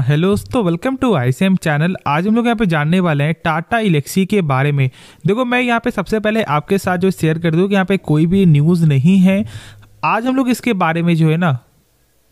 Hello दोस्तों, welcome to ICM channel. आज हम लोग यहाँ पे जानने वाले हैं टाटा एल्क्सी के बारे में। देखो, मैं यहाँ पे सबसे पहले आपके साथ जो शेयर कर दूँ कि यहाँ पे कोई भी न्यूज़ नहीं है। आज हम लोग इसके बारे में जो है ना,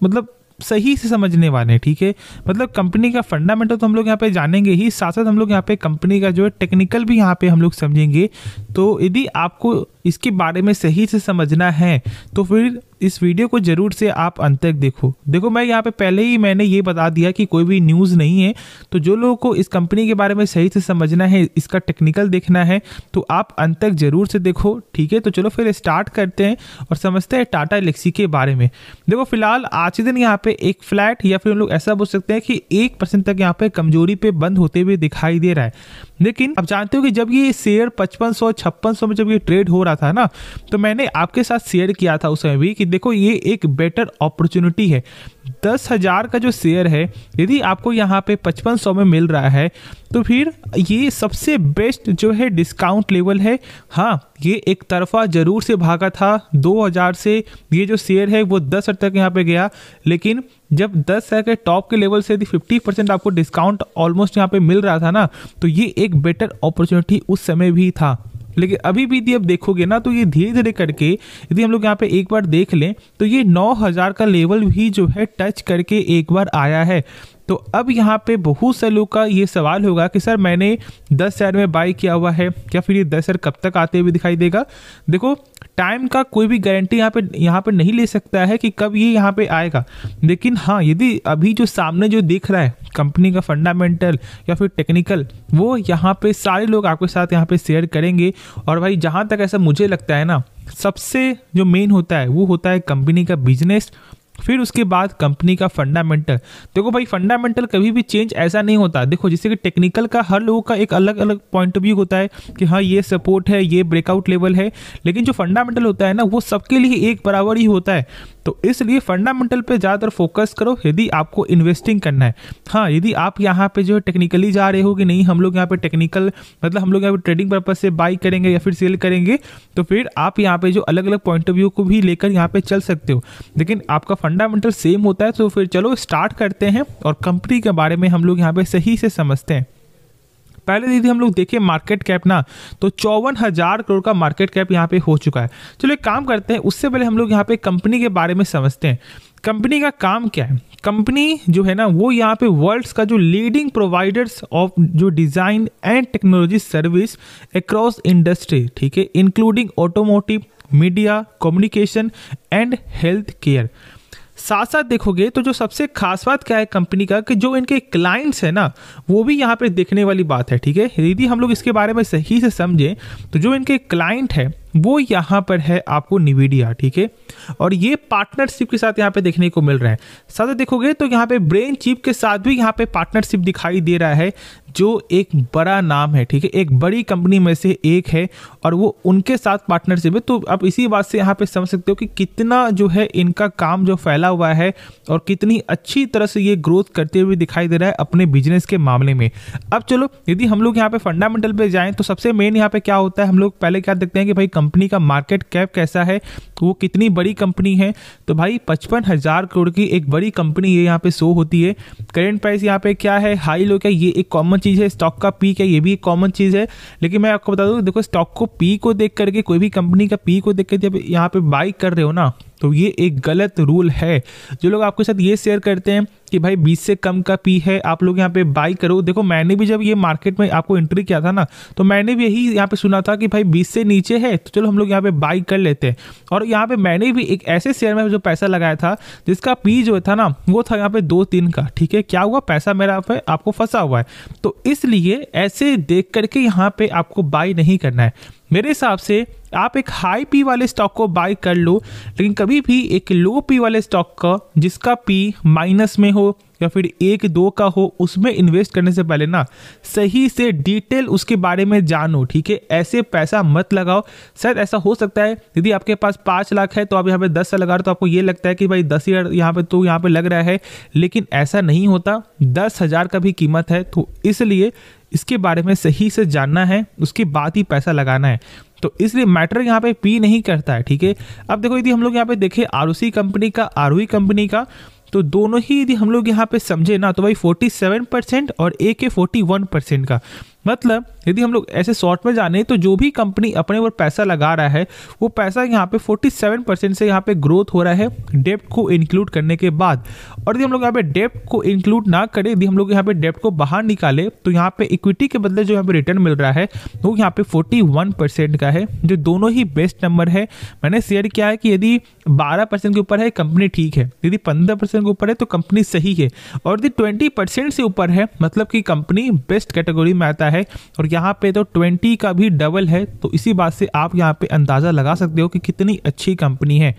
मतलब सही से समझने वाले हैं। ठीक है, मतलब कंपनी का फंडामेंटल तो हम लोग यहाँ पे जानेंगे ही, साथ साथ हम लोग यहाँ पे कंपनी का जो है टेक्निकल भी यहाँ पे हम लोग समझेंगे। तो यदि आपको इसके बारे में सही से समझना है तो फिर इस वीडियो को जरूर से आप अंत तक देखो। मैं यहाँ पे पहले ही मैंने ये बता दिया कि कोई भी न्यूज़ नहीं है। तो जो लोगों को इस कंपनी के बारे में सही से समझना है, इसका टेक्निकल देखना है, तो आप अंत तक जरूर से देखो। ठीक है, तो चलो फिर स्टार्ट करते हैं और समझते हैं टाटा एल्क्सी के बारे में। देखो, फिलहाल आज के दिन यहाँ पे एक फ्लैट या फिर हम लोग ऐसा बोल सकते हैं कि 1% तक यहाँ पे कमजोरी पे बंद होते हुए दिखाई दे रहा है। लेकिन अब जानते हो कि जब ये शेयर 5500-5600 में जब ये ट्रेड हो रहा था ना, तो मैंने आपके साथ शेयर किया था उस समय भी कि देखो ये एक बेटर अपॉर्चुनिटी है। 10,000 का जो शेयर है, यदि आपको यहाँ पे 5500 में मिल रहा है तो फिर ये सबसे बेस्ट जो है डिस्काउंट लेवल है। हाँ, ये एक तरफा जरूर से भागा था 2000 से। ये जो शेयर है वो 10 तक यहाँ पे गया, लेकिन जब 10 के टॉप के लेवल से यदि 50% आपको डिस्काउंट ऑलमोस्ट यहाँ पे मिल रहा था ना, तो ये एक बेटर अपॉर्चुनिटी उस समय भी था। लेकिन अभी भी यदि आप देखोगे ना, तो ये धीरे धीरे करके यदि हम लोग यहाँ पे एक बार देख लें तो ये 9000 का लेवल भी जो है टच करके एक बार आया है। तो अब यहाँ पे बहुत से लोग का ये सवाल होगा कि सर मैंने 10,000 में बाई किया हुआ है, क्या फिर ये 10,000 कब तक आते हुए दिखाई देगा? देखो, टाइम का कोई भी गारंटी यहाँ पे नहीं ले सकता है कि कब ये यहाँ पे आएगा। लेकिन हाँ, यदि अभी जो सामने जो दिख रहा है कंपनी का फंडामेंटल या फिर टेक्निकल, वो यहाँ पे सारे लोग आपके साथ यहाँ पे शेयर करेंगे। और भाई जहाँ तक ऐसा मुझे लगता है ना, सबसे जो मेन होता है वो होता है कंपनी का बिजनेस, फिर उसके बाद कंपनी का फंडामेंटल। देखो भाई, फंडामेंटल कभी भी चेंज ऐसा नहीं होता। देखो, जैसे कि टेक्निकल का हर लोगों का एक अलग अलग पॉइंट ऑफ व्यू होता है कि हाँ ये सपोर्ट है, ये ब्रेकआउट लेवल है, लेकिन जो फंडामेंटल होता है ना, वो सबके लिए एक बराबर ही होता है। तो इसलिए फंडामेंटल पे ज़्यादातर फोकस करो यदि आपको इन्वेस्टिंग करना है। हाँ, यदि आप यहाँ पे जो है टेक्निकली जा रहे हो कि नहीं हम लोग यहाँ पे टेक्निकल मतलब हम लोग यहाँ पे ट्रेडिंग पर्पज से बाई करेंगे या फिर सेल करेंगे, तो फिर आप यहाँ पे जो अलग अलग पॉइंट ऑफ व्यू को भी लेकर यहाँ पे चल सकते हो। लेकिन आपका फंडामेंटल सेम होता है। तो फिर चलो स्टार्ट करते हैं और कंपनी के बारे में हम लोग यहाँ पे सही से समझते हैं। पहले यदि हम लोग देखें मार्केट कैप ना, तो 54,000 करोड़ का मार्केट कैप यहाँ पे हो चुका है। चलो एक काम करते हैं, उससे पहले हम लोग यहाँ पे कंपनी के बारे में समझते हैं। कंपनी का काम क्या है? कंपनी जो है ना, वो यहाँ पे वर्ल्ड्स का जो लीडिंग प्रोवाइडर्स ऑफ जो design and technology service across industry, ठीक है, including automotive, media, communication and health care. साथ साथ देखोगे तो जो सबसे खास बात क्या है कंपनी का, कि जो इनके क्लाइंट्स है ना, वो भी यहाँ पे देखने वाली बात है। ठीक है, यदि हम लोग इसके बारे में सही से समझें तो जो इनके क्लाइंट है वो यहाँ पर है आपको निविडिया। ठीक है, और ये पार्टनरशिप के साथ यहाँ पे देखने को मिल रहा है। साथ देखोगे तो यहाँ पे ब्रेन चिप के साथ भी यहाँ पे पार्टनरशिप दिखाई दे रहा है, जो एक बड़ा नाम है। ठीक है, एक बड़ी कंपनी में से एक है और वो उनके साथ पार्टनरशिप है। तो आप इसी बात से यहाँ पे समझ सकते हो कि कितना जो है इनका काम जो फैला हुआ है और कितनी अच्छी तरह से ये ग्रोथ करते हुए दिखाई दे रहा है अपने बिजनेस के मामले में। अब चलो यदि हम लोग यहाँ पे फंडामेंटल पे जाएं तो सबसे मेन यहाँ पे क्या होता है, हम लोग पहले क्या देखते हैं कि भाई कंपनी का मार्केट कैप कैसा है, वो कितनी बड़ी कंपनी है। तो भाई 55,000 करोड़ की एक बड़ी कंपनी ये यहाँ पे शो होती है। करेंट प्राइस यहाँ पे क्या है, हाई लो क्या, ये एक कॉमन चीज है। स्टॉक का पी क्या, ये भी एक कॉमन चीज है। लेकिन मैं आपको बता दूं, देखो स्टॉक को पी को देख करके, कोई भी कंपनी का पी को देख कर जब यहाँ पे बाई कर रहे हो ना, तो ये एक गलत रूल है। जो लोग आपके साथ ये शेयर करते हैं कि भाई 20 से कम का पी है, आप लोग यहाँ पे बाई करो। देखो, मैंने भी जब ये मार्केट में आपको एंट्री किया था ना, तो मैंने भी यही यहाँ पे सुना था कि भाई 20 से नीचे है तो चलो हम लोग यहाँ पे बाई कर लेते हैं। और यहाँ पे मैंने भी एक ऐसे शेयर में जो पैसा लगाया था जिसका पी जो था ना, वो था यहाँ पे 2-3 का। ठीक है, क्या हुआ, पैसा मेरा पे आपको फंसा हुआ है। तो इसलिए ऐसे देख करके यहाँ पे आपको बाई नहीं करना है। मेरे हिसाब से आप एक हाई पी वाले स्टॉक को बाय कर लो, लेकिन कभी भी एक लो पी वाले स्टॉक का जिसका पी माइनस में हो या फिर 1-2 का हो, उसमें इन्वेस्ट करने से पहले ना सही से डिटेल उसके बारे में जानो। ठीक है, ऐसे पैसा मत लगाओ। शायद ऐसा हो सकता है यदि आपके पास 5 लाख है तो आप यहाँ पे 10 लगा रहे हो, तो आपको ये लगता है कि भाई 10,000 यहाँ पे तो यहाँ पे लग रहा है, लेकिन ऐसा नहीं होता। 10,000 का भी कीमत है, तो इसलिए इसके बारे में सही से जानना है, उसके बाद ही पैसा लगाना है। तो इसलिए मैटर यहाँ पे पी नहीं करता है। ठीक है, अब देखो यदि हम लोग यहाँ पे देखें आरओसी कंपनी का, आरओई कंपनी का, तो दोनों ही यदि हम लोग यहाँ पे समझे ना तो भाई 47% और ए के 41% का, मतलब यदि हम लोग ऐसे शॉर्ट में जाने तो जो भी कंपनी अपने ऊपर पैसा लगा रहा है वो पैसा यहाँ पे 47% से यहाँ पे ग्रोथ हो रहा है डेप्ट को इंक्लूड करने के बाद। और यदि हम लोग यहाँ पे डेप्ट को इंक्लूड ना करें, यदि हम लोग यहाँ पे डेप्ट को बाहर निकाले तो यहाँ पे इक्विटी के बदले जो यहाँ पे रिटर्न मिल रहा है वो यहाँ पे 41% का है, जो दोनों ही बेस्ट नंबर है। मैंने शेयर किया है कि यदि 12% के ऊपर है कंपनी ठीक है, यदि 15% के ऊपर है तो कंपनी सही है, और यदि 20% से ऊपर है मतलब कि कंपनी बेस्ट कैटेगरी में आता है। और यहाँ पे तो 20 का भी डबल है, तो इसी बात से आप यहाँ पे अंदाज़ा लगा सकते हो कि कितनी अच्छी कंपनी है।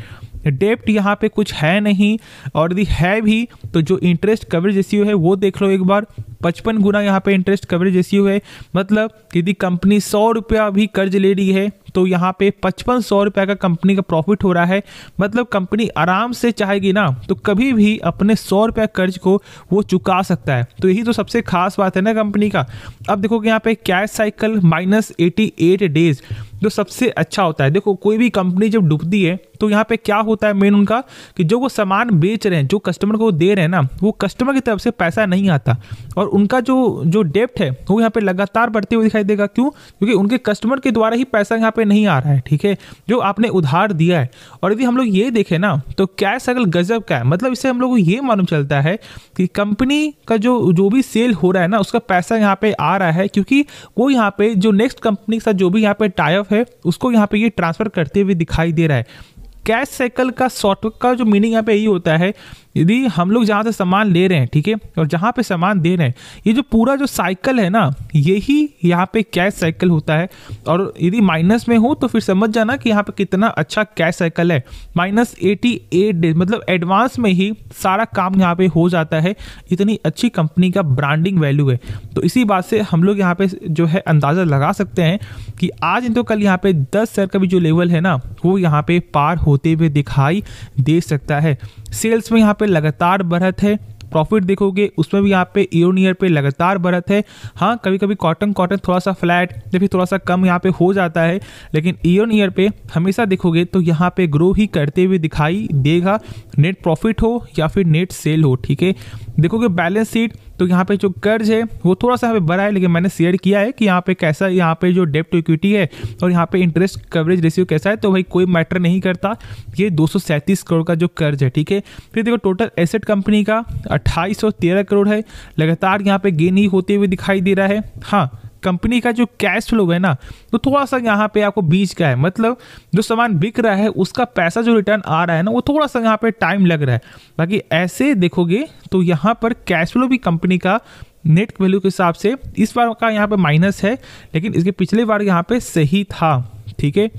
डेप्ट यहाँ पे कुछ है नहीं, और यदि है भी तो जो इंटरेस्ट कवरेज रेशियो है वो देख लो एक बार, 55 गुना यहाँ पे इंटरेस्ट कवरेज रेशियो है। मतलब यदि कंपनी 100 रुपया भी कर्ज ले रही है तो यहाँ पे 5500 रुपये का कंपनी का प्रॉफिट हो रहा है। मतलब कंपनी आराम से चाहेगी ना तो कभी भी अपने 100 रुपये कर्ज को वो चुका सकता है। तो यही तो सबसे खास बात है ना कंपनी का। अब देखो कि यहाँ पे कैश साइकिल -88 डेज जो सबसे अच्छा होता है। देखो कोई भी कंपनी जब डूबती है तो यहाँ पे क्या होता है मेन उनका कि जो वो सामान बेच रहे हैं, जो कस्टमर को दे रहे हैं ना, वो कस्टमर की तरफ से पैसा नहीं आता, और उनका जो डेप्ट है वो यहाँ पे लगातार बढ़ते हुए दिखाई देगा। क्यों? क्योंकि उनके कस्टमर के द्वारा ही पैसा यहाँ पे नहीं आ रहा है, ठीक है, जो आपने उधार दिया है। और यदि हम लोग ये देखें ना तो कैश साइकिल गजब का है। मतलब इससे हम लोग को ये मालूम चलता है कि कंपनी का जो भी सेल हो रहा है ना उसका पैसा यहाँ पे आ रहा है, क्योंकि वो यहाँ पे जो नेक्स्ट कंपनी के साथ जो भी यहाँ पे टाई अप है उसको यहाँ पे ये ट्रांसफर करते हुए दिखाई दे रहा है। कैश साइकिल का शॉर्ट का जो मीनिंग यहाँ पे यही होता है, यदि हम लोग जहाँ से सामान ले रहे हैं, ठीक है, और जहाँ पे सामान दे रहे हैं, ये जो पूरा जो साइकिल है ना यही यहाँ पे कैश साइकिल होता है। और यदि माइनस में हो तो फिर समझ जाना कि यहाँ पे कितना अच्छा कैश साइकिल है। -88 डेज मतलब एडवांस में ही सारा काम यहाँ पे हो जाता है। इतनी अच्छी कंपनी का ब्रांडिंग वैल्यू है। तो इसी बात से हम लोग यहाँ पे जो है अंदाज़ा लगा सकते हैं कि आज नहीं तो कल यहाँ पे 10 शेयर का भी जो लेवल है ना वो यहाँ पे पार होते हुए दिखाई दे सकता है। सेल्स में यहाँ पे लगातार बढ़त है। प्रॉफिट देखोगे उसमें भी यहाँ पे ईयर ऑन ईयर पे लगातार बढ़त है। हाँ कभी कभी कॉटन थोड़ा सा फ्लैट या फिर थोड़ा सा कम यहाँ पे हो जाता है, लेकिन ईयर ऑन ईयर पे हमेशा देखोगे तो यहाँ पे ग्रो ही करते हुए दिखाई देगा, नेट प्रॉफिट हो या फिर नेट सेल हो, ठीक है। देखोगे बैलेंस शीट तो यहाँ पे जो कर्ज है वो थोड़ा सा यहाँ पे बढ़ा है, लेकिन मैंने शेयर किया है कि यहाँ पे कैसा, यहाँ पे जो डेप्ट टू इक्विटी है और यहाँ पे इंटरेस्ट कवरेज रेशियो कैसा है, तो भाई कोई मैटर नहीं करता। ये 237 करोड़ का जो कर्ज है, ठीक है। फिर देखो टोटल एसेट कंपनी का 2813 करोड़ है, लगातार यहाँ पे गेन ही होते हुए दिखाई दे रहा है। हाँ कंपनी का जो कैश फ्लो है ना तो थोड़ा सा यहाँ पे आपको बीच का है, मतलब जो सामान बिक रहा है उसका पैसा जो रिटर्न आ रहा है ना वो थोड़ा सा यहाँ पे टाइम लग रहा है। बाकी ऐसे देखोगे तो यहाँ पर कैश फ्लो भी कंपनी का नेट वैल्यू के हिसाब से इस बार का यहाँ पे माइनस है, लेकिन इसके पिछले बार यहाँ पे सही था, ठीक है।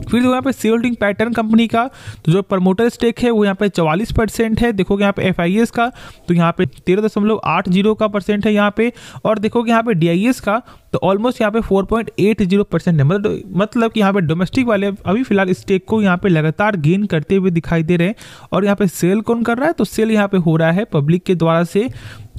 फिर यहाँ पे शेयर होल्डिंग पैटर्न कंपनी का तो जो प्रमोटर स्टेक है वो यहाँ पे 44% है। देखोगे यहाँ पे FIS का तो यहाँ पे 13.80 का परसेंट है यहाँ पे, और देखोगे यहाँ पे DIS का तो ऑलमोस्ट यहाँ पे 4.80% है। मतलब कि यहाँ पे डोमेस्टिक वाले अभी फिलहाल स्टेक को यहाँ पे लगातार गेन करते हुए दिखाई दे रहे हैं। और यहाँ पे सेल कौन कर रहा है, तो सेल यहाँ पे हो रहा है पब्लिक के द्वारा से।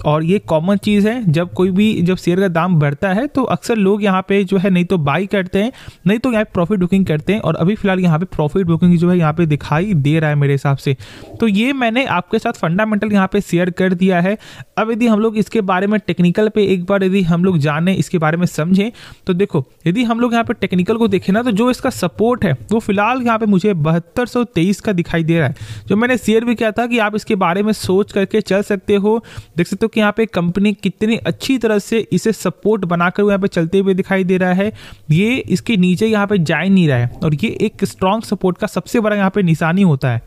और ये कॉमन चीज़ है, जब शेयर का दाम बढ़ता है तो अक्सर लोग यहाँ पे जो है नहीं तो बाई करते हैं, नहीं तो यहाँ पे प्रॉफिट बुकिंग करते हैं। और अभी फिलहाल यहाँ पे प्रॉफिट बुकिंग जो है यहाँ पे दिखाई दे रहा है मेरे हिसाब से। तो ये मैंने आपके साथ फंडामेंटल यहाँ पे शेयर कर दिया है। अब यदि हम लोग इसके बारे में टेक्निकल पे एक बार यदि हम लोग जाने, इसके बारे में समझें, तो देखो यदि हम लोग यहाँ पे टेक्निकल को देखें ना तो जो इसका सपोर्ट है वो फिलहाल यहाँ पे मुझे 7223 का दिखाई दे रहा है, जो मैंने शेयर भी किया था कि आप इसके बारे में सोच करके चल सकते हो। देख सकते हो कि यहाँ पे कंपनी कितनी अच्छी तरह से इसे सपोर्ट बनाकर यहाँ पे चलते हुए दिखाई दे रहा है। ये इसके नीचे यहाँ पे जा नहीं रहा है, और ये एक स्ट्रॉन्ग सपोर्ट का सबसे बड़ा यहाँ पे निशानी होता है।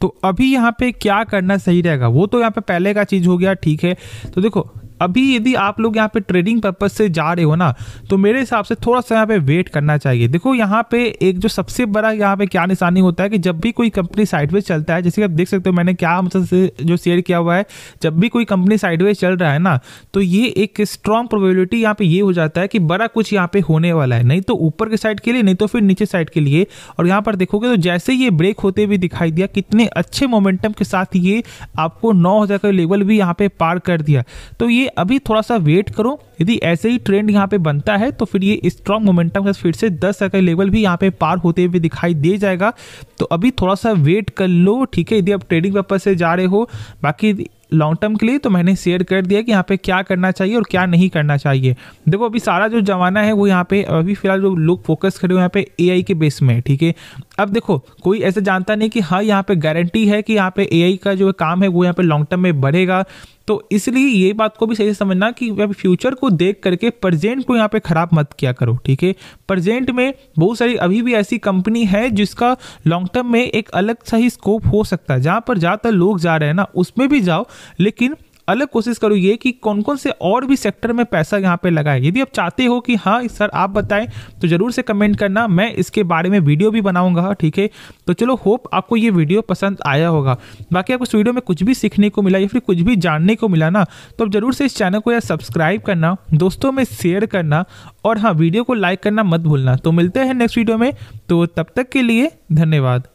तो अभी यहाँ पे क्या करना सही रहेगा वो तो यहाँ पे पहले का चीज हो गया, ठीक है। तो देखो अभी यदि आप लोग यहाँ पे ट्रेडिंग पर्पज से जा रहे हो ना तो मेरे हिसाब से थोड़ा सा यहाँ पे वेट करना चाहिए। देखो यहाँ पे एक जो सबसे बड़ा यहाँ पे क्या निशानी होता है कि जब भी कोई कंपनी साइडवेज चलता है, जैसे आप देख सकते हो मैंने क्या मतलब से जो शेयर किया हुआ है, जब भी कोई कंपनी साइडवेज चल रहा है ना तो ये एक स्ट्रॉन्ग प्रोबेबिलिटी यहाँ पे ये हो जाता है कि बड़ा कुछ यहाँ पे होने वाला है, नहीं तो ऊपर के साइड के लिए नहीं तो फिर नीचे साइड के लिए। और यहाँ पर देखोगे तो जैसे ये ब्रेक होते हुए दिखाई दिया, कितने अच्छे मोमेंटम के साथ ये आपको 9000 का लेवल भी यहाँ पे पार कर दिया। तो ये अभी थोड़ा सा वेट करो, यदि ऐसे ही ट्रेंड यहाँ पे बनता है तो फिर ये स्ट्रॉन्ग मोमेंटम के साथ फिर से 10 का लेवल भी यहाँ पे पार होते हुए दिखाई दे जाएगा। तो अभी थोड़ा सा वेट कर लो, ठीक है, यदि आप ट्रेडिंग पर्पज से जा रहे हो। बाकी लॉन्ग टर्म के लिए तो मैंने शेयर कर दिया कि यहाँ पे क्या करना चाहिए और क्या नहीं करना चाहिए। देखो अभी सारा जो जमाना है वो यहाँ पे अभी फिलहाल जो लोग फोकस करे हो यहाँ पे एआई के बेस में, ठीक है। अब देखो कोई ऐसे जानता नहीं कि हाँ यहाँ पे गारंटी है कि यहाँ पे एआई का जो काम है वो यहाँ पे लॉन्ग टर्म में बढ़ेगा। तो इसलिए ये बात को भी सही से समझना कि फ्यूचर को देख करके प्रेजेंट को यहाँ पे खराब मत किया करो, ठीक है। प्रेजेंट में बहुत सारी अभी भी ऐसी कंपनी है जिसका लॉन्ग टर्म में एक अलग सा ही स्कोप हो सकता है, जहाँ पर ज़्यादातर लोग जा रहे हैं ना उसमें भी जाओ, लेकिन अलग कोशिश करो ये कि कौन कौन से और भी सेक्टर में पैसा यहाँ पे लगाए। यदि आप चाहते हो कि हाँ सर आप बताएं तो जरूर से कमेंट करना, मैं इसके बारे में वीडियो भी बनाऊंगा, ठीक है। तो चलो होप आपको ये वीडियो पसंद आया होगा। बाकी आपको इस वीडियो में कुछ भी सीखने को मिला या फिर कुछ भी जानने को मिला ना, तो आप जरूर से इस चैनल को यार सब्सक्राइब करना, दोस्तों में शेयर करना और हाँ वीडियो को लाइक करना मत भूलना। तो मिलते हैं नेक्स्ट वीडियो में, तो तब तक के लिए धन्यवाद।